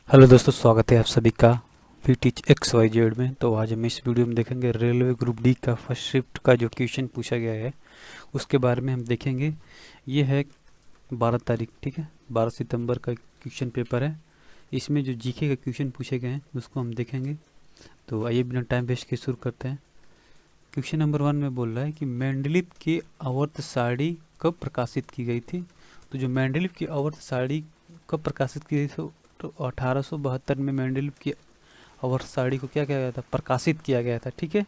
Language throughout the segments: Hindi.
हेलो दोस्तों, स्वागत है आप सभी का वी टीच XYZ में। तो आज हम इस वीडियो में देखेंगे रेलवे ग्रुप डी का फर्स्ट शिफ्ट का जो क्वेश्चन पूछा गया है उसके बारे में हम देखेंगे। ये है 12 तारीख, ठीक है, 12 सितंबर का क्वेश्चन पेपर है। इसमें जो जीके के क्वेश्चन पूछे गए हैं उसको हम देखेंगे। तो आइए बिना टाइम वेस्ट के शुरू करते हैं। क्वेश्चन नंबर 1 में बोल रहा है कि मेंडलीव की आवर्त सारणी कब प्रकाशित की गई थी। तो जो मेंडलीव की आवर्त सारणी कब प्रकाशित की गई थी, तो 1872 में मेंडलीव की आवर्त सारणी को क्या किया गया था, प्रकाशित किया गया था। ठीक है,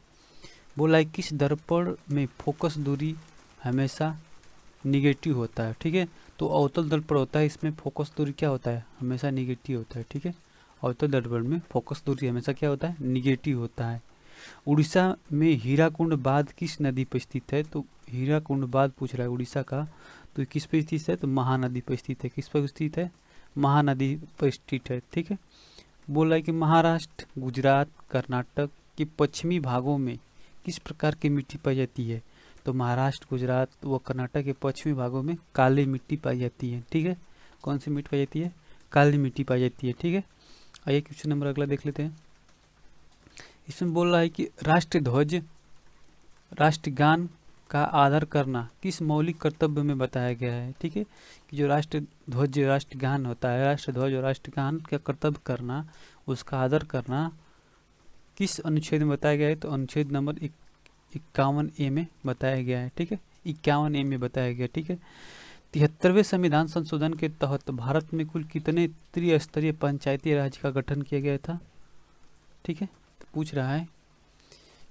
बोला है किस दर्पण में फोकस दूरी हमेशा निगेटिव होता है। ठीक है, तो अवतल दर्पण होता है, इसमें फोकस दूरी क्या होता है, हमेशा निगेटिव होता है। ठीक है, अवतल दर्पण में फोकस दूरी हमेशा क्या होता है, निगेटिव होता है। उड़ीसा में हीराकुंड बांध किस नदी पर स्थित है। तो हीराकुंड बांध पूछ रहा है उड़ीसा का, तो किस पर स्थित है, तो महानदी पर स्थित है। किस पर स्थित है, महानदी पर स्थित है। ठीक है, बोला है कि महाराष्ट्र, गुजरात, कर्नाटक के पश्चिमी भागों में किस प्रकार की मिट्टी पाई जाती है। तो महाराष्ट्र, गुजरात व कर्नाटक के पश्चिमी भागों में काली मिट्टी पाई जाती है। ठीक है, कौन सी मिट्टी पाई जाती है, काली मिट्टी पाई जाती है। ठीक है, आइए क्वेश्चन नंबर अगला देख लेते हैं। इसमें बोल रहा है कि राष्ट्रीय ध्वज, राष्ट्रगान का आदर करना किस मौलिक कर्तव्य में बताया गया है। ठीक है, कि जो राष्ट्र ध्वज राष्ट्रगान होता है, राष्ट्र ध्वज और राष्ट्रगान का कर्तव्य करना, उसका आदर करना किस अनुच्छेद में बताया गया है। तो अनुच्छेद नंबर 51A में बताया गया है। ठीक है, 51A में बताया गया। ठीक है, 73वें संविधान संशोधन के तहत भारत में कुल कितने त्रिस्तरीय पंचायती राज का गठन किया गया था। ठीक है, तो पूछ रहा है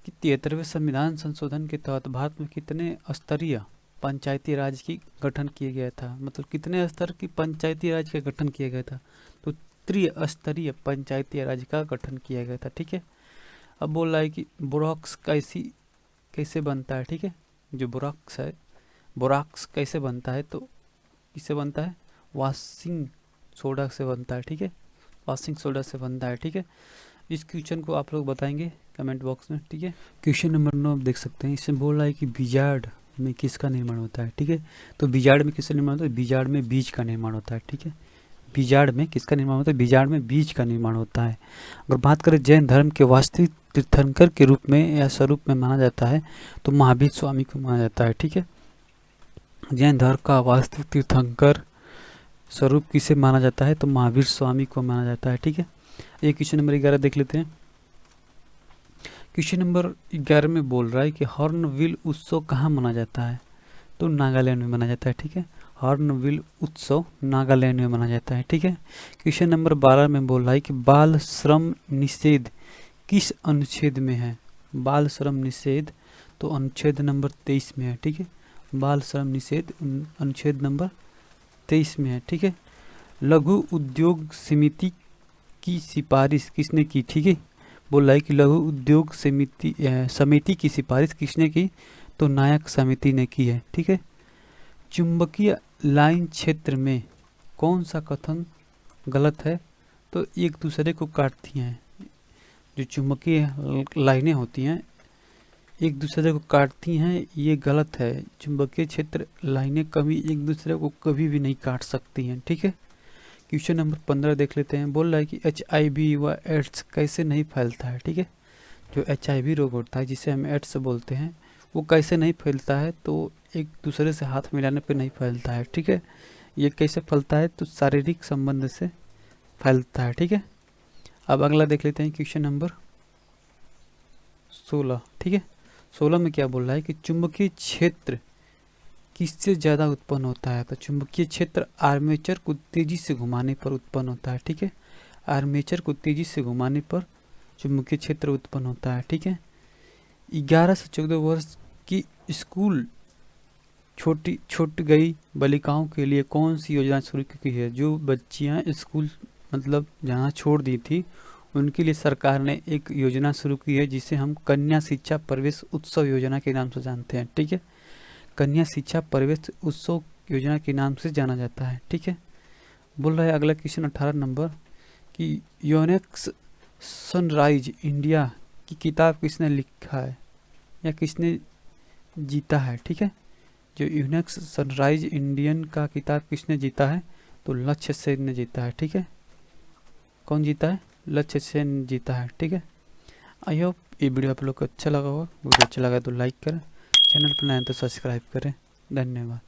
कि 73वें संविधान संशोधन के तहत भारत में कितने स्तरीय पंचायती राज की गठन किया गया था, मतलब कितने स्तर की पंचायती राज का गठन किया गया था। तो त्रिस्तरीय पंचायती राज का गठन किया गया था। ठीक है, अब बोल रहा है कि बोरॉक्स कैसे बनता है। ठीक है, जो बोरॉक्स है, बोरॉक्स कैसे बनता है, तो इससे बनता है वॉशिंग सोडा से बनता है। ठीक है, वॉशिंग सोडा से बनता है। ठीक है, इस क्वेश्चन को आप लोग बताएंगे कमेंट बॉक्स में। ठीक है, क्वेश्चन नंबर 9 आप देख सकते हैं। इसमें बोल रहा है कि बीजार्ड में किसका निर्माण होता है। ठीक है, तो बीजार्ड में किसका निर्माण होता है, बीजार्ड में बीज का निर्माण होता है। ठीक है, बीजार्ड में किसका निर्माण होता है, बीजार्ड में बीज का निर्माण होता है। अगर बात करें जैन धर्म के वास्तविक तीर्थंकर के रूप में या स्वरूप में माना जाता है, तो महावीर स्वामी को माना जाता है। ठीक है, जैन धर्म का वास्तविक तीर्थंकर स्वरूप किसे माना जाता है, तो महावीर स्वामी को माना जाता है। ठीक है, ये क्वेश्चन नंबर 11 देख लेते हैं। क्वेश्चन नंबर 11 में बोल रहा है कि हॉर्नबिल उत्सव कहाँ मनाया जाता है। तो नागालैंड में मनाया जाता है। ठीक है, हॉर्नबिल उत्सव नागालैंड में मनाया जाता है। ठीक है, क्वेश्चन नंबर 12 में बोल रहा है कि बाल श्रम निषेध किस अनुच्छेद में है। बाल श्रम निषेध तो अनुच्छेद नंबर 23 में है। ठीक है, बाल श्रम निषेध अनुच्छेद नंबर 23 में है। ठीक है, लघु उद्योग समिति की सिफारिश किसने की। ठीक है, बोल रहा है कि लघु उद्योग समिति की सिफारिश किसने की, तो नायक समिति ने की है। ठीक है, चुंबकीय लाइन क्षेत्र में कौन सा कथन गलत है, तो एक दूसरे को काटती हैं। जो चुंबकीय लाइनें होती हैं एक दूसरे को काटती हैं, ये गलत है। चुंबकीय क्षेत्र लाइनें कभी एक दूसरे को कभी भी नहीं काट सकती हैं। ठीक है, क्वेश्चन नंबर 15 देख लेते हैं। बोल रहा है कि HIV व एड्स कैसे नहीं फैलता है। ठीक है, जो HIV रोग होता है जिसे हम एड्स बोलते हैं, वो कैसे नहीं फैलता है, तो एक दूसरे से हाथ मिलाने पे नहीं फैलता है। ठीक है, ये कैसे फैलता है, तो शारीरिक संबंध से फैलता है। ठीक है, अब अगला देख लेते हैं क्वेश्चन नंबर 16। ठीक है, 16 में क्या बोल रहा है कि चुंबकीय क्षेत्र किससे ज़्यादा उत्पन्न होता है। तो चुंबकीय क्षेत्र आर्मेचर को तेजी से घुमाने पर उत्पन्न होता है। ठीक है, आर्मेचर को तेजी से घुमाने पर चुंबकीय क्षेत्र उत्पन्न होता है। ठीक है, 11 से 14 वर्ष की स्कूल छूट गई बालिकाओं के लिए कौन सी योजना शुरू की है। जो बच्चियां स्कूल मतलब जहां छोड़ दी थी, उनके लिए सरकार ने एक योजना शुरू की है जिसे हम कन्या शिक्षा प्रवेश उत्सव योजना के नाम से जानते हैं। ठीक है, कन्या शिक्षा प्रवेश उत्सव योजना के नाम से जाना जाता है। ठीक है, बोल रहा है अगला क्वेश्चन 18 नंबर कि यूनेक्स सनराइज इंडिया की किताब किसने लिखा है या किसने जीता है। ठीक है, जो यूनेक्स सनराइज इंडियन का किताब किसने जीता है, तो लक्ष्य सेन ने जीता है। ठीक है, कौन जीता है, लक्ष्य सेन जीता है। ठीक है, आई होप ये वीडियो आप लोग को अच्छा लगा होगा। वीडियो अच्छा लगा तो लाइक करें, चैनल पर नए हैं तो सब्सक्राइब करें। धन्यवाद।